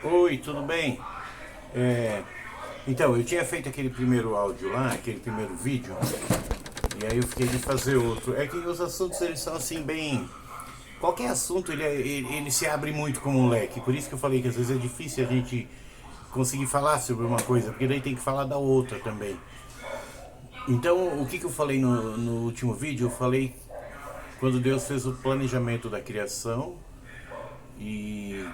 Oi, tudo bem? É, então, eu tinha feito aquele primeiro áudio lá, aquele primeiro vídeo, e aí eu fiquei de fazer outro. É que os assuntos eles são assim bem. Qualquer assunto ele se abre muito como um leque, por isso que eu falei que às vezes é difícil a gente conseguir falar sobre uma coisa, porque daí tem que falar da outra também. Então, o que, que eu falei no último vídeo? Eu falei quando Deus fez o planejamento da criação e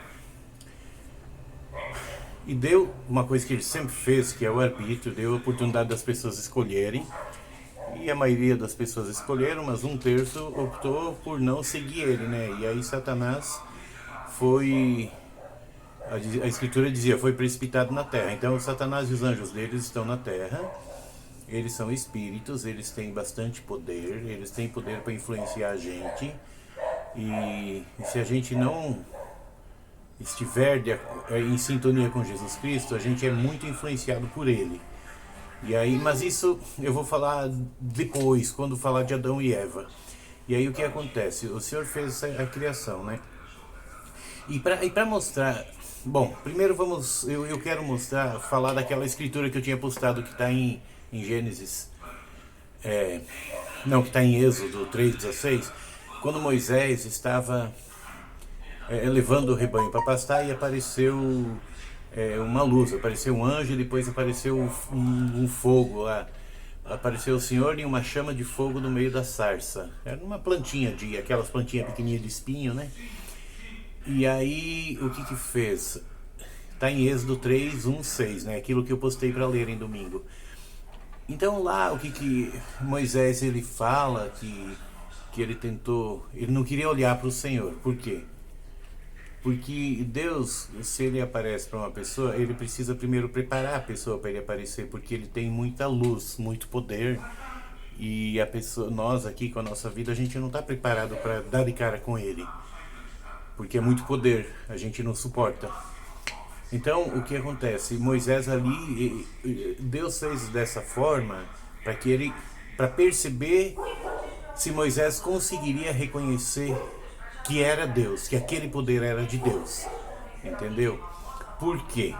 E deu uma coisa que ele sempre fez, que é o arbítrio, deu a oportunidade das pessoas escolherem. E a maioria das pessoas escolheram, mas um terço optou por não seguir ele, né? E aí Satanás foi. A escritura dizia, foi precipitado na terra. Então Satanás e os anjos deles estão na terra. Eles são espíritos, eles têm bastante poder, eles têm poder para influenciar a gente. E se a gente não estiver em sintonia com Jesus Cristo, a gente é muito influenciado por ele. E aí, mas isso eu vou falar depois, quando falar de Adão e Eva. E aí o que acontece? O Senhor fez a criação, né? E para mostrar, bom, primeiro eu quero mostrar, falar daquela escritura que eu tinha postado que está em Gênesis, não, que está em Êxodo 3:16, quando Moisés estava levando o rebanho para pastar e apareceu uma luz, apareceu um anjo e depois apareceu um fogo lá. Apareceu o Senhor em uma chama de fogo no meio da sarça. Era uma plantinha, aquelas plantinhas pequenininhas de espinho, né? E aí, o que que fez? Está em Êxodo 3:1-6, né? Aquilo que eu postei para ler em domingo. Então lá, o que que Moisés ele fala que ele tentou, ele não queria olhar para o Senhor. Por quê? Porque Deus, se ele aparece para uma pessoa, ele precisa primeiro preparar a pessoa para ele aparecer, porque ele tem muita luz, muito poder. E a pessoa, nós aqui com a nossa vida, a gente não está preparado para dar de cara com ele, porque é muito poder, a gente não suporta. Então, o que acontece? Moisés ali, Deus fez dessa forma para perceber se Moisés conseguiria reconhecer que era Deus, que aquele poder era de Deus. Entendeu? Por quê?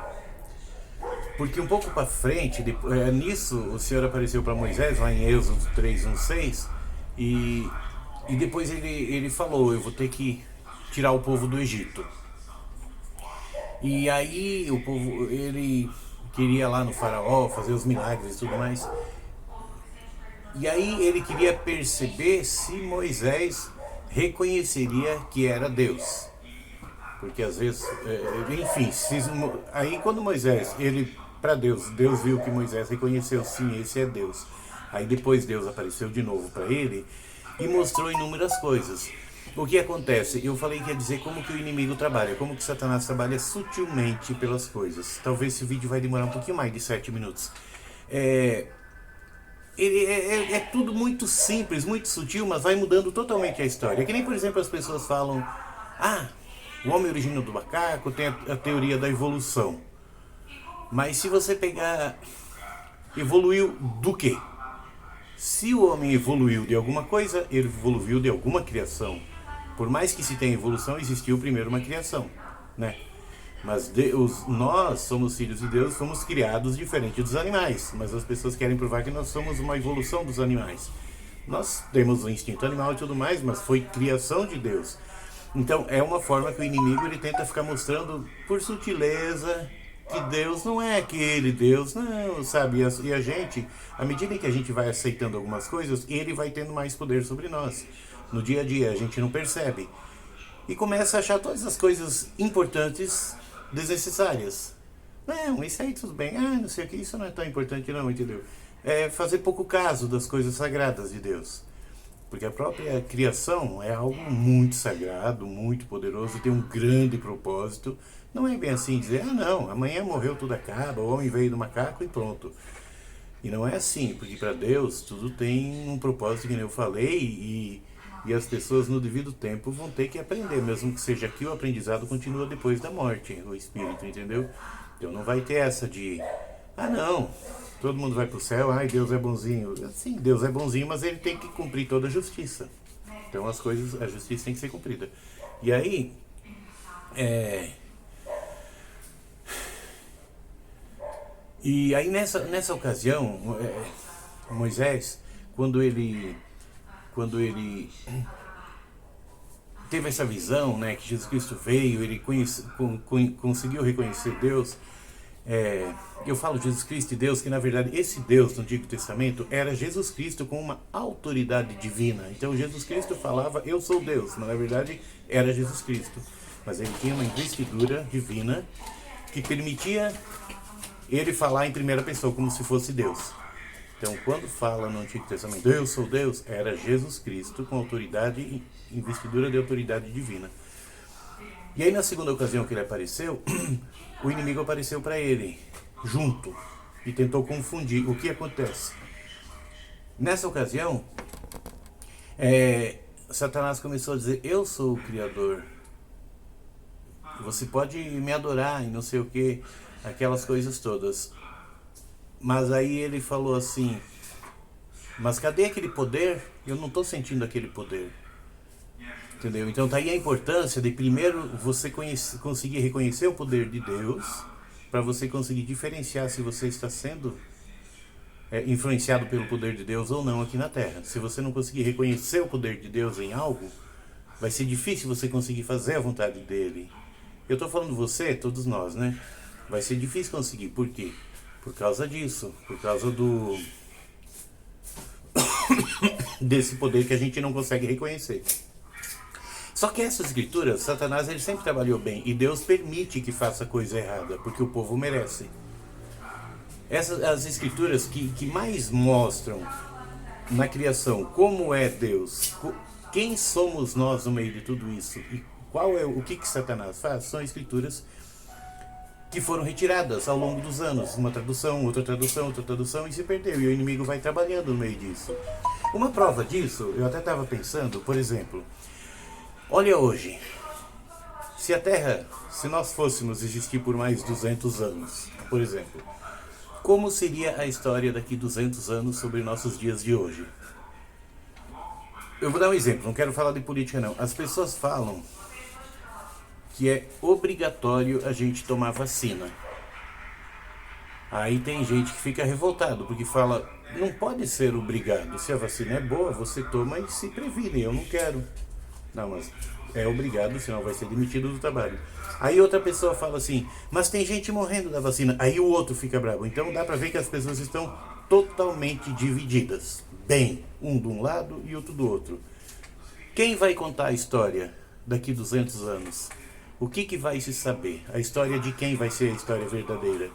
Porque um pouco para frente, nisso o Senhor apareceu para Moisés, lá em Êxodo 3:1-6, e, e depois ele falou, eu vou ter que tirar o povo do Egito. E aí o povo, ele queria lá no faraó fazer os milagres e tudo mais. E aí ele queria perceber se Moisés reconheceria que era Deus. Porque às vezes, enfim, aí quando Moisés, ele para Deus, Deus viu que Moisés reconheceu, sim, esse é Deus. Aí depois Deus apareceu de novo para ele e mostrou inúmeras coisas. O que acontece? Eu falei que ia dizer como que o inimigo trabalha, como que Satanás trabalha sutilmente pelas coisas. Talvez esse vídeo vai demorar um pouquinho mais de 7 minutos. É tudo muito simples, muito sutil, mas vai mudando totalmente a história. É que nem, por exemplo, as pessoas falam, o homem originou do macaco, tem a teoria da evolução. Mas se você pegar, evoluiu do quê? Se o homem evoluiu de alguma coisa, ele evoluiu de alguma criação. Por mais que se tenha evolução, existiu primeiro uma criação, né? Mas nós somos filhos de Deus, somos criados diferente dos animais. Mas as pessoas querem provar que nós somos uma evolução dos animais. Nós temos o instinto animal e tudo mais, mas foi criação de Deus. Então é uma forma que o inimigo ele tenta ficar mostrando por sutileza que Deus não é aquele Deus, não, sabe? E a gente, à medida que a gente vai aceitando algumas coisas, ele vai tendo mais poder sobre nós. No dia a dia, a gente não percebe. E começa a achar todas as coisas importantes desnecessárias. Não, isso aí tudo bem. Não sei o que, isso não é tão importante não, entendeu? É fazer pouco caso das coisas sagradas de Deus. Porque a própria criação é algo muito sagrado, muito poderoso, tem um grande propósito. Não é bem assim dizer, não, amanhã morreu, tudo acaba, o homem veio do macaco e pronto. E não é assim, porque para Deus tudo tem um propósito, que nem eu falei, e as pessoas no devido tempo vão ter que aprender, mesmo que seja aqui, o aprendizado continua depois da morte, o espírito, entendeu? Então não vai ter essa de, não, todo mundo vai pro céu, Deus é bonzinho. Sim, Deus é bonzinho, mas ele tem que cumprir toda a justiça. Então a justiça tem que ser cumprida. E aí, E aí nessa ocasião, Moisés, quando ele, quando ele teve essa visão, né, que Jesus Cristo veio, ele conseguiu reconhecer Deus. Eu falo Jesus Cristo e Deus, que na verdade esse Deus do Antigo Testamento era Jesus Cristo com uma autoridade divina. Então Jesus Cristo falava, eu sou Deus, mas na verdade era Jesus Cristo. Mas ele tinha uma investidura divina que permitia ele falar em primeira pessoa, como se fosse Deus. Então, quando fala no Antigo Testamento, eu sou Deus, era Jesus Cristo com autoridade, investidura de autoridade divina. E aí, na segunda ocasião que ele apareceu, o inimigo apareceu para ele, junto, e tentou confundir. O que acontece? Nessa ocasião, Satanás começou a dizer, eu sou o Criador. Você pode me adorar e não sei o que, aquelas coisas todas. Mas aí ele falou assim, mas cadê aquele poder? Eu não estou sentindo aquele poder. Entendeu? Então tá aí a importância de primeiro você conseguir reconhecer o poder de Deus, para você conseguir diferenciar se você está sendo influenciado pelo poder de Deus ou não aqui na Terra. Se você não conseguir reconhecer o poder de Deus em algo, vai ser difícil você conseguir fazer a vontade dele. Eu estou falando você, todos nós, né? Vai ser difícil conseguir. Por quê? Por causa disso. Por causa desse poder que a gente não consegue reconhecer. Só que essas escrituras, Satanás ele sempre trabalhou bem. E Deus permite que faça coisa errada, porque o povo merece. As escrituras que mais mostram na criação como é Deus, quem somos nós no meio de tudo isso, e o que Satanás faz, são escrituras que foram retiradas ao longo dos anos. Uma tradução, outra tradução, e se perdeu. E o inimigo vai trabalhando no meio disso. Uma prova disso, eu até estava pensando, por exemplo, olha hoje, se nós fôssemos existir por mais 200 anos, por exemplo, como seria a história daqui 200 anos sobre nossos dias de hoje? Eu vou dar um exemplo, não quero falar de política não. As pessoas falam que é obrigatório a gente tomar vacina. Aí tem gente que fica revoltado, porque fala, não pode ser obrigado. Se a vacina é boa, você toma e se previne. Eu não quero. Não, mas é obrigado, senão vai ser demitido do trabalho. Aí outra pessoa fala assim, mas tem gente morrendo da vacina. Aí o outro fica bravo. Então dá pra ver que as pessoas estão totalmente divididas. Bem, um de um lado e outro do outro. Quem vai contar a história daqui 200 anos? O que vai se saber? A história de quem vai ser a história verdadeira?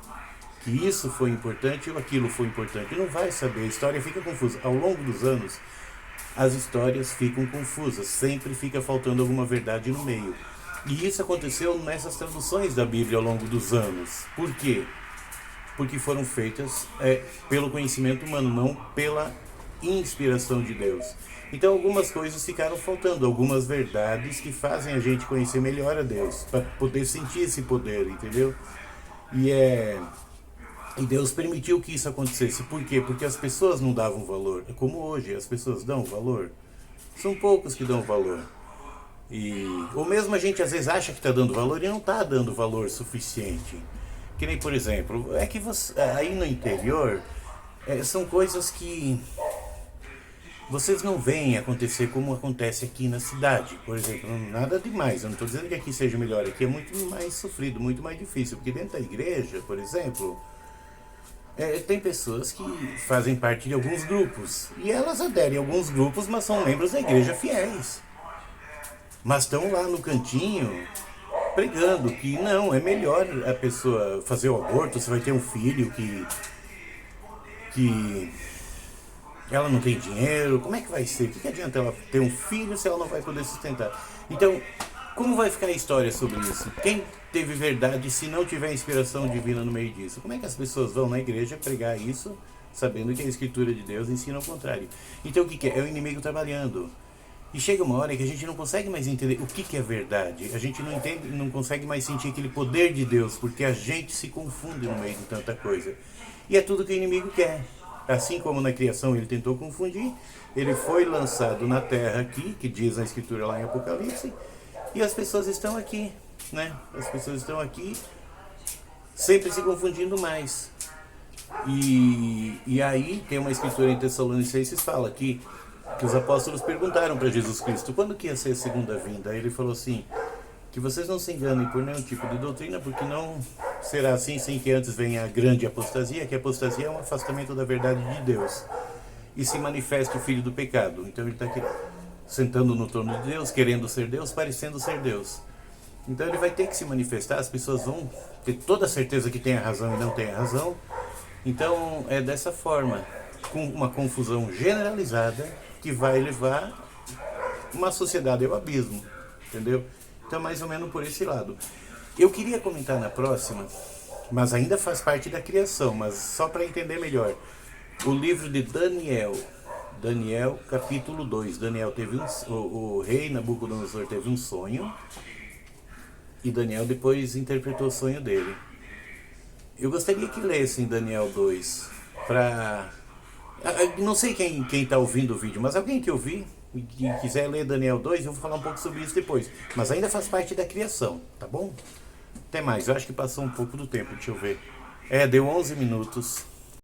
Que isso foi importante ou aquilo foi importante? Não vai saber, a história fica confusa. Ao longo dos anos, as histórias ficam confusas, sempre fica faltando alguma verdade no meio. E isso aconteceu nessas traduções da Bíblia ao longo dos anos. Por quê? Porque foram feitas pelo conhecimento humano, não pela inspiração de Deus. Então algumas coisas ficaram faltando, algumas verdades que fazem a gente conhecer melhor a Deus, para poder sentir esse poder, entendeu? E Deus permitiu que isso acontecesse. Por quê? Porque as pessoas não davam valor. Como hoje, as pessoas dão valor. São poucos que dão valor. Ou mesmo a gente às vezes acha que está dando valor e não está dando valor suficiente. Que nem, por exemplo, que aí no interior, são coisas que vocês não veem acontecer como acontece aqui na cidade. Por exemplo, nada demais. Eu não estou dizendo que aqui seja melhor. Aqui é muito mais sofrido, muito mais difícil. Porque dentro da igreja, por exemplo, tem pessoas que fazem parte de alguns grupos. E elas aderem a alguns grupos, mas são membros da igreja fiéis. Mas estão lá no cantinho pregando que não, é melhor a pessoa fazer o aborto, você vai ter um filho que ela não tem dinheiro, como é que vai ser? O que adianta ela ter um filho se ela não vai poder sustentar? Então, como vai ficar a história sobre isso? Quem teve verdade se não tiver inspiração divina no meio disso? Como é que as pessoas vão na igreja pregar isso, sabendo que a escritura de Deus ensina o contrário? Então o que é? É o inimigo trabalhando. E chega uma hora que a gente não consegue mais entender o que é verdade. A gente não entende, não consegue mais sentir aquele poder de Deus, porque a gente se confunde no meio de tanta coisa. E é tudo que o inimigo quer. Assim como na criação ele tentou confundir, ele foi lançado na terra aqui, que diz na escritura lá em Apocalipse, e as pessoas estão aqui, né? As pessoas estão aqui sempre se confundindo mais. E aí tem uma escritura em Tessalonicenses que fala que os apóstolos perguntaram para Jesus Cristo quando que ia ser a segunda vinda. Aí ele falou assim, que vocês não se enganem por nenhum tipo de doutrina, porque não será assim sem que antes venha a grande apostasia, que a apostasia é um afastamento da verdade de Deus, e se manifesta o filho do pecado. Então ele está aqui sentando no trono de Deus, querendo ser Deus, parecendo ser Deus. Então ele vai ter que se manifestar, as pessoas vão ter toda a certeza que tem a razão e não tem a razão. Então é dessa forma, com uma confusão generalizada, que vai levar uma sociedade ao abismo, entendeu? Então mais ou menos por esse lado. Eu queria comentar na próxima, mas ainda faz parte da criação, mas só para entender melhor. O livro de Daniel capítulo 2. Daniel teve o rei Nabucodonosor teve um sonho, e Daniel depois interpretou o sonho dele. Eu gostaria que lessem Daniel 2 para... Não sei quem está ouvindo o vídeo, mas alguém que ouvir e quiser ler Daniel 2, eu vou falar um pouco sobre isso depois. Mas ainda faz parte da criação, tá bom? Até mais, eu acho que passou um pouco do tempo, deixa eu ver. Deu 11 minutos.